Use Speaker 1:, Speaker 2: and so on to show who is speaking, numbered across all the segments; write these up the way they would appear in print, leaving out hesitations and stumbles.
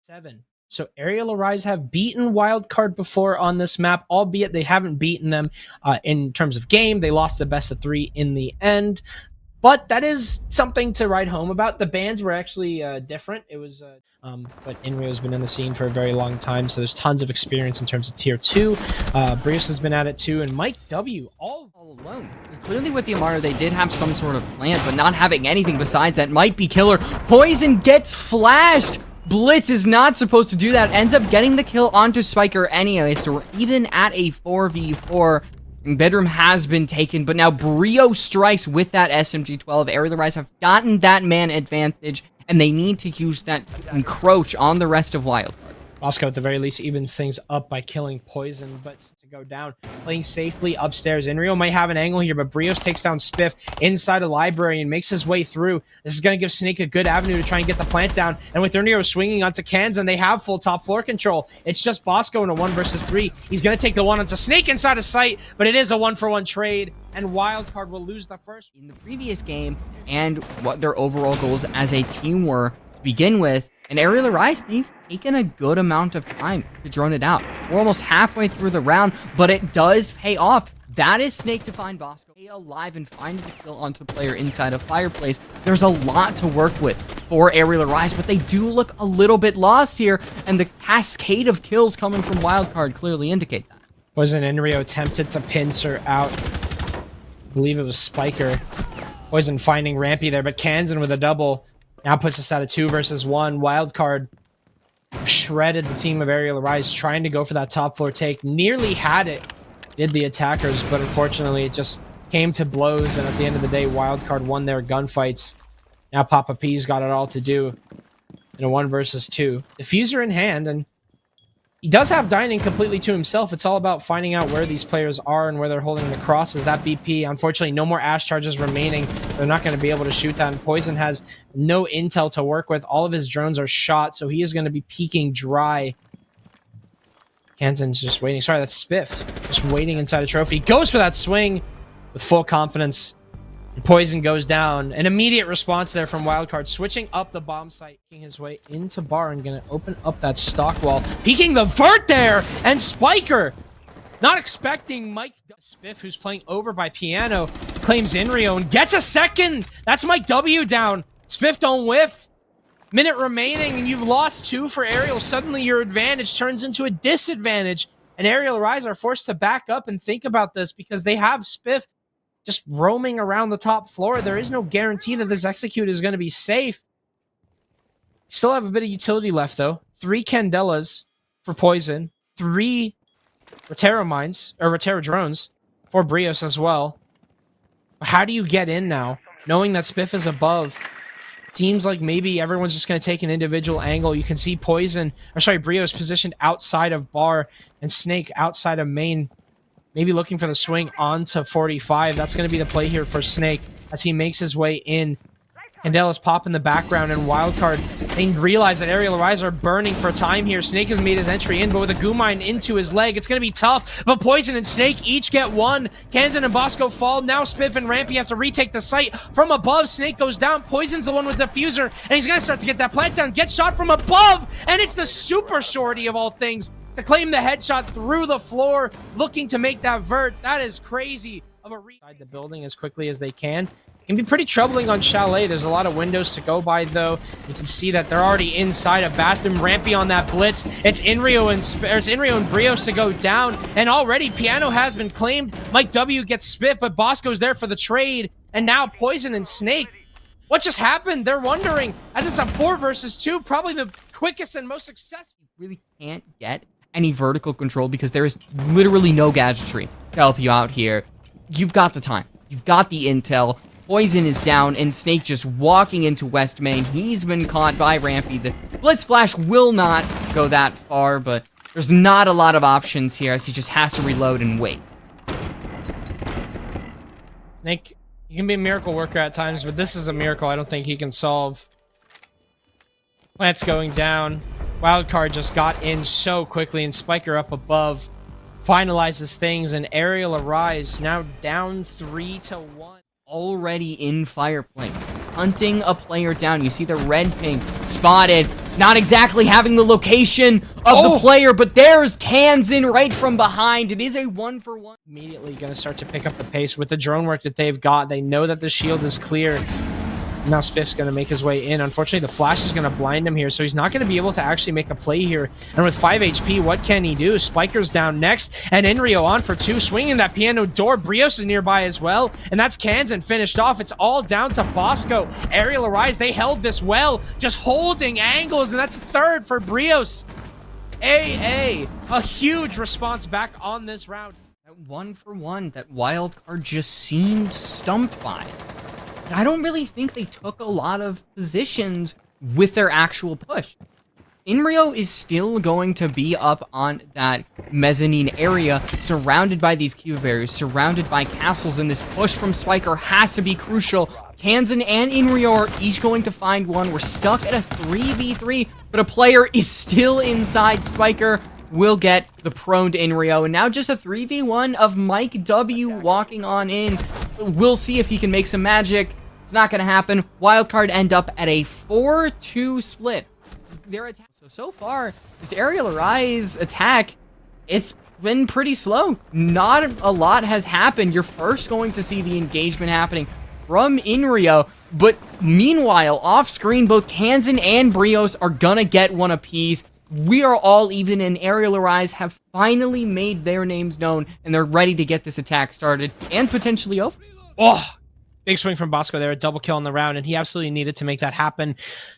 Speaker 1: 7. So Arial Arise have beaten WildCard before on this map, albeit they haven't beaten them in terms of game. They lost the best of 3 in the end. But that is something to write home about. The bans were actually different. It was, but Inrio's been in the scene for a very long time, so there's tons of experience in terms of tier 2. Brios has been at it too, and Mike W. all
Speaker 2: alone. Because clearly with the Amara, they did have some sort of plan, but not having anything besides that might be killer. Poison gets flashed. Blitz is not supposed to do that. Ends up getting the kill onto Spiker anyway, so we're even at a 4v4. And Bedroom has been taken, but now Brio strikes with that SMG-12. Arial Rise have gotten that man advantage, and they need to use that to encroach on the rest of WildCard.
Speaker 1: Bosco, at the very least, evens things up by killing Poison, but to go down, playing safely upstairs. Inrio might have an angle here, but Brios takes down Spiff inside a library and makes his way through. This is going to give Snake a good avenue to try and get the plant down, and with Inrio swinging onto Kansan, they have full top floor control. It's just Bosco in a 1 versus 3. He's going to take the one onto Snake inside of sight, but it is a 1-for-1 trade, and WildCard will lose the first.
Speaker 2: In the previous game, and what their overall goals as a team were to begin with, and Arial Rise, they've taken a good amount of time to drone it out. We're almost halfway through the round, but it does pay off. That is Snake to find Bosco. Stay alive and find the kill onto the player inside a fireplace. There's a lot to work with for Arial Rise, but they do look a little bit lost here, and the cascade of kills coming from WildCard clearly indicate that.
Speaker 1: Poison and Inrio attempted to pincer out. I believe it was Spiker. Poison finding Rampy there, but Kansan with a double. Now puts us at a 2 versus 1. WildCard shredded the team of Arial Rise, trying to go for that top floor take. Nearly had it, did the attackers, but unfortunately it just came to blows, and at the end of the day, WildCard won their gunfights. Now Papa P's got it all to do in a 1 versus 2. Diffuser in hand, and he does have dining completely to himself. It's all about finding out where these players are and where they're holding the crosses. That BP, unfortunately, no more Ash charges remaining. They're not going to be able to shoot that. And Poison has no intel to work with. All of his drones are shot, so he is going to be peeking dry. Kansan's just waiting. Sorry, that's Spiff. Just waiting inside a trophy. Goes for that swing with full confidence. And Poison goes down. An immediate response there from WildCard, switching up the bomb site, making his way into bar and going to open up that stock wall. Peeking the vert there, and Spiker, not expecting Mike Spiff, who's playing over by Piano, claims Inrio and gets a second. That's Mike W down. Spiff don't whiff. Minute remaining, and you've lost 2 for Arial. Suddenly your advantage turns into a disadvantage, and Arial Rise are forced to back up and think about this because they have Spiff just roaming around the top floor. There is no guarantee that this execute is going to be safe. Still have a bit of utility left, though. 3 Candelas for Poison. 3 Rotera mines, or Rotera drones for Brios as well. How do you get in now, knowing that Spiff is above? Seems like maybe everyone's just going to take an individual angle. You can see Brios positioned outside of bar, and Snake outside of main. Maybe looking for the swing onto 45. That's going to be the play here for Snake as he makes his way in. Candela's pop in the background, and WildCard, they realize that Arial Rise are burning for time here. Snake has made his entry in, but with a goo mine into his leg, it's going to be tough. But Poison and Snake each get 1. Kansan and Bosco fall. Now Spiff and Rampy have to retake the site from above. Snake goes down. Poison's the one with Diffuser, and he's going to start to get that plant down. Gets shot from above, and it's the super shorty of all things to claim the headshot through the floor, looking to make that vert. That is crazy of a inside the building as quickly as they can. It can be pretty troubling on Chalet. There's a lot of windows to go by, though. You can see that they're already inside a bathroom. Rampy on that blitz. It's Inrio and Brios to go down, and already Piano has been claimed. Mike W gets Spiff, but Bosco's there for the trade, and now Poison and Snake. What just happened? They're wondering, as it's a 4 versus 2, probably the quickest and most successful.
Speaker 2: Really can't get any vertical control because there is literally no gadgetry to help you out here. You've got the time. You've got the intel. Poison is down, and Snake just walking into West Main. He's been caught by Rampy. The Blitz Flash will not go that far, but there's not a lot of options here as he just has to reload and wait.
Speaker 1: Snake, he can be a miracle worker at times, but this is a miracle I don't think he can solve. Plant's going down. WildCard just got in so quickly, and Spiker up above finalizes things, and Arial Arise now down 3-1.
Speaker 2: Already in Fireplane. hunting a player down. You see the red ping spotted. Not exactly having the location of the player, but there's Kansan right from behind. It is a 1-for-1.
Speaker 1: Immediately going to start to pick up the pace with the drone work that they've got. They know that the shield is clear. Now Spiff's going to make his way in. Unfortunately, the flash is going to blind him here, so he's not going to be able to actually make a play here. And with 5 HP, what can he do? Spiker's down next, and Inrio on for 2, swinging that piano door. Brios is nearby as well, and that's Kansan finished off. It's all down to Bosco. Arial Arise, they held this well, just holding angles, and that's a third for Brios. a huge response back on this round.
Speaker 2: That 1-for-1 that WildCard just seemed stumped by. I don't really think they took a lot of positions with their actual push. Inrio is still going to be up on that mezzanine area, surrounded by these cube barriers, surrounded by castles, and this push from Spiker has to be crucial. Kansan and Inrio are each going to find one. We're stuck at a 3v3, but a player is still inside. Spiker will get the prone to Inrio, and now just a 3v1 of Mike W walking on in. We'll see if he can make some magic. It's not going to happen. WildCard end up at a 4-2 split. Their attack. So far, this Arial Arise attack, it's been pretty slow. Not a lot has happened. You're first going to see the engagement happening from Inrio, but meanwhile, off screen, both Kansan and Brios are gonna get one apiece. We are all even, and Arial Arise have finally made their names known, and they're ready to get this attack started and potentially over.
Speaker 1: Oh, big swing from Bosco there, a double kill in the round, and he absolutely needed to make that happen.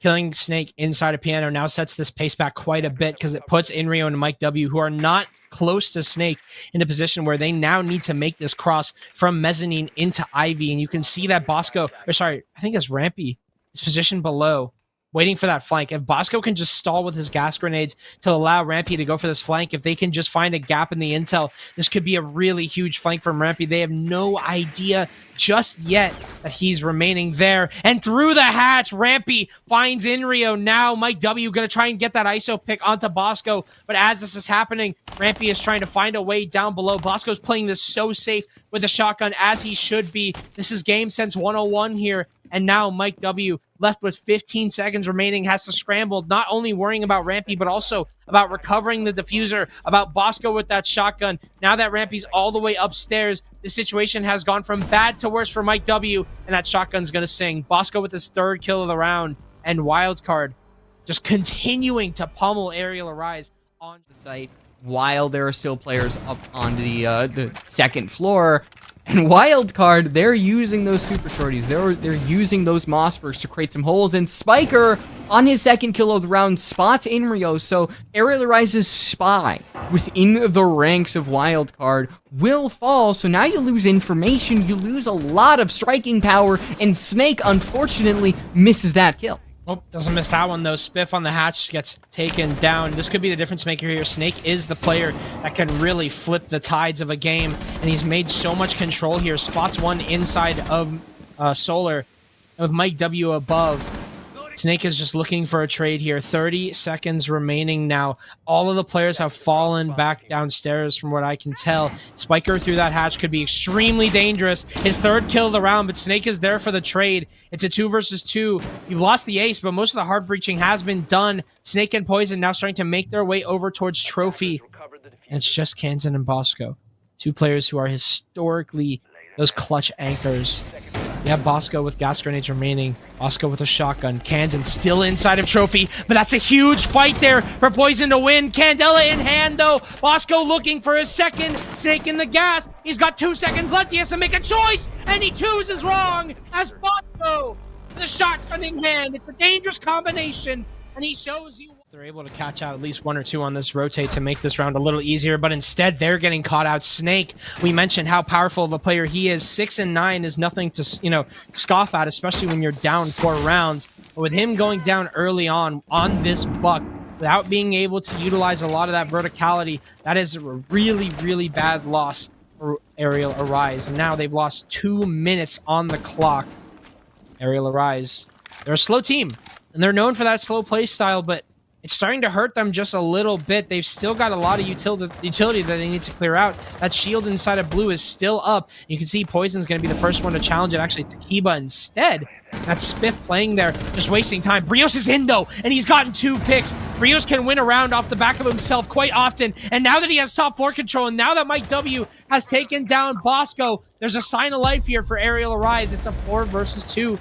Speaker 1: Killing Snake inside of Piano now sets this pace back quite a bit because it puts Inrio and Mike W, who are not close to Snake, in a position where they now need to make this cross from Mezzanine into Ivy, and you can see that Bosco, or sorry, I think it's Rampy, is positioned below, waiting for that flank. If Bosco can just stall with his gas grenades to allow Rampy to go for this flank, if they can just find a gap in the intel, this could be a really huge flank from Rampy. They have no idea just yet that he's remaining there. And through the hatch, Rampy finds Inrio. Now Mike W going to try and get that ISO pick onto Bosco. But as this is happening, Rampy is trying to find a way down below. Bosco's playing this so safe with a shotgun, as he should be. This is game sense 101 here. And now Mike W, left with 15 seconds remaining, has to scramble, not only worrying about Rampy, but also about recovering the diffuser, about Bosco with that shotgun. Now that Rampy's all the way upstairs, the situation has gone from bad to worse for Mike W, and that shotgun's going to sing. Bosco with his 3rd kill of the round, and WildCard just continuing to pummel Arial Arise on
Speaker 2: the site while there are still players up on the 2nd floor. And WildCard, they're using those super shorties. They're using those Mossbergs to create some holes. And Spiker, on his 2nd kill of the round, spots Inrio. So Arial Arise's spy within the ranks of WildCard will fall. So now you lose information. You lose a lot of striking power. And Snake, unfortunately, misses that kill.
Speaker 1: Oh, doesn't miss that one, though. Spiff on the hatch gets taken down. This could be the difference maker here. Snake is the player that can really flip the tides of a game, and he's made so much control here. Spots one inside of Solar, and with Mike W above. Snake is just looking for a trade here. 30 seconds remaining now. All of the players have fallen back downstairs from what I can tell. Spiker through that hatch could be extremely dangerous. His 3rd kill of the round, but Snake is there for the trade. It's a 2 versus 2. You've lost the ace, but most of the hard breaching has been done. Snake and Poison now starting to make their way over towards Trophy. And it's just Kansan and Bosco. 2 players who are historically those clutch anchors. You have Bosco with gas grenades remaining. Bosco with a shotgun. Kansan still inside of Trophy, but that's a huge fight there for Poison to win. Candela in hand, though. Bosco looking for his 2nd. Snake in the gas. He's got 2 seconds left. He has to make a choice, and he chooses wrong as Bosco with a shotgun in hand. It's a dangerous combination, and he shows you. They're able to catch out at least 1 or 2 on this rotate to make this round a little easier, but instead they're getting caught out. Snake, we mentioned how powerful of a player he is. 6 and 9 is nothing to, scoff at, especially when you're down 4 rounds. But with him going down early on this buck, without being able to utilize a lot of that verticality, that is a really, really bad loss for Arial Arise. And now they've lost 2 minutes on the clock. Arial Arise, they're a slow team, and they're known for that slow play style, but it's starting to hurt them just a little bit. They've still got a lot of utility that they need to clear out. That shield inside of blue is still up. You can see Poison's going to be the first one to challenge it. Actually, Takiba instead. That's Spiff playing there, just wasting time. Brios is in, though, and he's gotten 2 picks. Brios can win a round off the back of himself quite often, and now that he has top floor control, and now that Mike W has taken down Bosco, there's a sign of life here for Arial Arise. It's a 4 versus 2.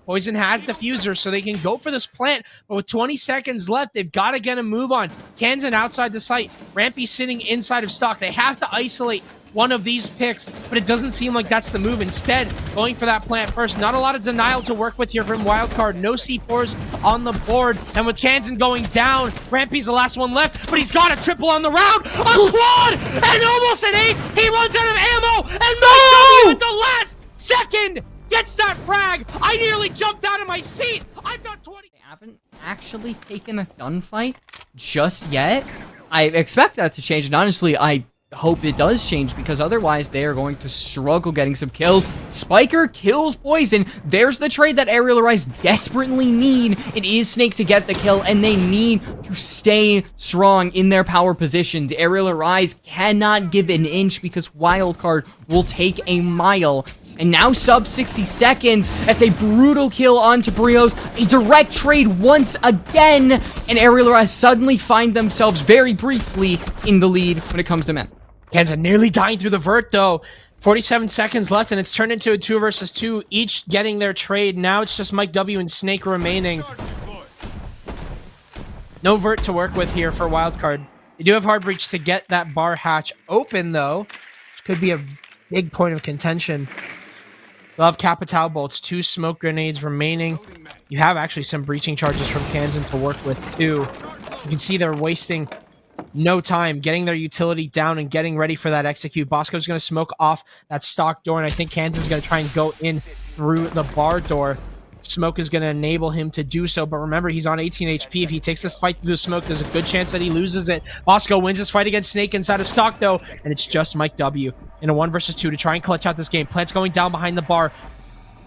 Speaker 1: Poison has diffuser, so they can go for this plant, but with 20 seconds left, they've got to get a move on. Kansan outside the site. Rampy sitting inside of stock. They have to isolate one of these picks, but it doesn't seem like that's the move. Instead, going for that plant first. Not a lot of denial to work with here from WildCard. No C4s on the board, and with Kansan going down, Rampy's the last one left, but he's got a triple on the round. A quad! And almost an ace! He runs out of ammo, and Mike W at the last second gets that frag. I nearly jumped out of my seat. I've got 20.
Speaker 2: They haven't actually taken a gunfight just yet. I expect that to change, and honestly, I hope it does change, because otherwise they are going to struggle getting some kills. Spiker kills Poison. There's the trade that Arial Arise desperately need. It is Snake to get the kill, and they need to stay strong in their power positions. Arial Arise cannot give an inch, because WildCard will take a mile. And now sub 60 seconds. That's a brutal kill onto Brios. A direct trade once again. And Arial Arise suddenly find themselves very briefly in the lead when it comes to men.
Speaker 1: Kansan nearly dying through the vert, though. 47 seconds left, and it's turned into a 2 versus 2, each getting their trade. Now it's just Mike W and Snake remaining. No vert to work with here for WildCard. They do have hard breach to get that bar hatch open, though, which could be a big point of contention. They'll have Capital bolts, 2 smoke grenades remaining. You have actually some breaching charges from Kansan to work with, too. You can see they're wasting no time getting their utility down and getting ready for that execute. Bosco's going to smoke off that stock door, and I think Kansan's going to try and go in through the bar door. Smoke is going to enable him to do so, but remember, he's on 18 HP. If he takes this fight through the smoke, there's a good chance that he loses it. Bosco wins his fight against Snake inside of stock, though, and it's just Mike W in a 1 versus 2 to try and clutch out this game. Plant's going down behind the bar.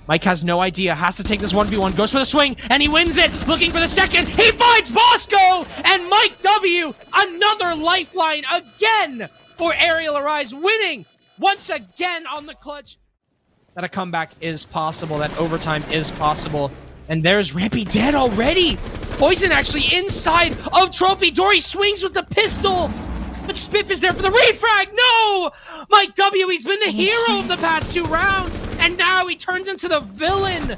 Speaker 1: Mike has no idea, has to take this 1v1, goes for the swing, and he wins it, looking for the second. He finds Bosco, and Mike W, another lifeline again for Arial Arise, winning once again on the clutch. That a comeback is possible, that overtime is possible. And there's Rampy dead already. Poison actually inside of Trophy Door. He swings with the pistol, but Spiff is there for the refrag. No! Mike W, he's been the hero of the past 2 rounds, and now he turns into the villain.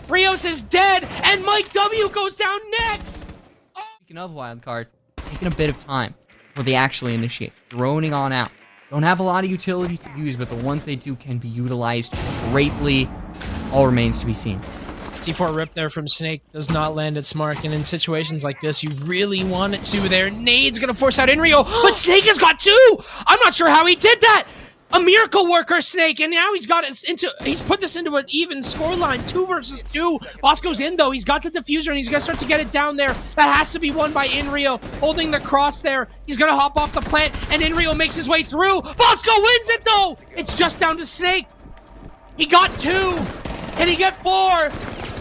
Speaker 1: Brios is dead, and Mike W goes down next.
Speaker 2: Speaking of WildCard, taking a bit of time before they actually initiate, droning on out. Don't have a lot of utility to use, but the ones they do can be utilized greatly. All remains to be seen.
Speaker 1: C4 rip there from Snake does not land its mark, and in situations like this, you really want it to there. Nade's gonna force out Inrio, but Snake has got 2! I'm not sure how he did that! A miracle worker, Snake, and now he's put this into an even scoreline, 2 versus 2. Bosco's in, though. He's got the diffuser, and he's gonna start to get it down there. That has to be won by Inrio, holding the cross there. He's gonna hop off the plant, and Inrio makes his way through. Bosco wins it, though! It's just down to Snake. He got 2. Can he get 4?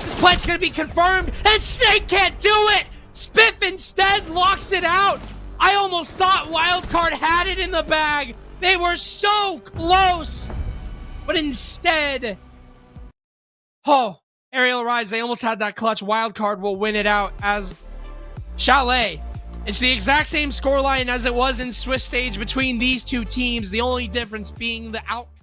Speaker 1: This plant's gonna be confirmed, and Snake can't do it! Spiff instead locks it out. I almost thought WildCard had it in the bag. They were so close, but instead, Arial Arise, they almost had that clutch. WildCard will win it out as Chalet. It's the exact same scoreline as it was in Swiss stage between these 2 teams, the only difference being the outcome.